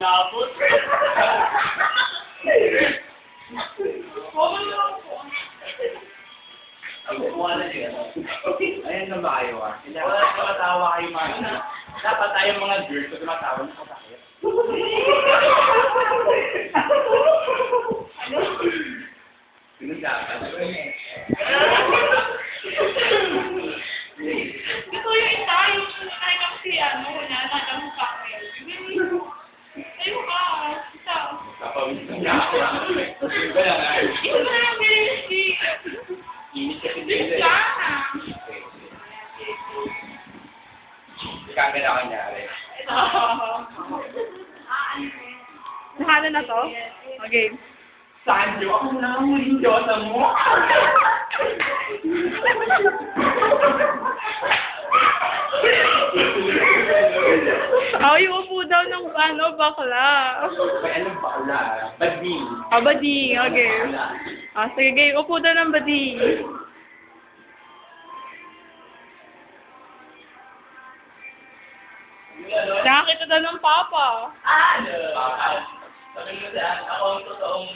Tapos? Ayan na ba kayo ah? Wala tumatawa kayo mga. Dapat tayong mga girls na tumatawa na kapakit. Sino dapat? Ito yung isa, yung nakikap si ano, wala na sa akin. Ayun ka, isa. Kapawin sa niya ako. Kaya nga. Ito na yung bilis. Init kasi Bilis dito. ka. Ikaw na kanyari. Ito. Nahana na to? Okay. Sanjo, ako na ang muling Diyosa mo. Ay, upo daw ng ano, bakla. May anong bakla? Bading. Bading, okay. Sige, upo daw ng bading. Nakakita daw ng papa. Ano? Sabi mo saan? Ako ang totoong...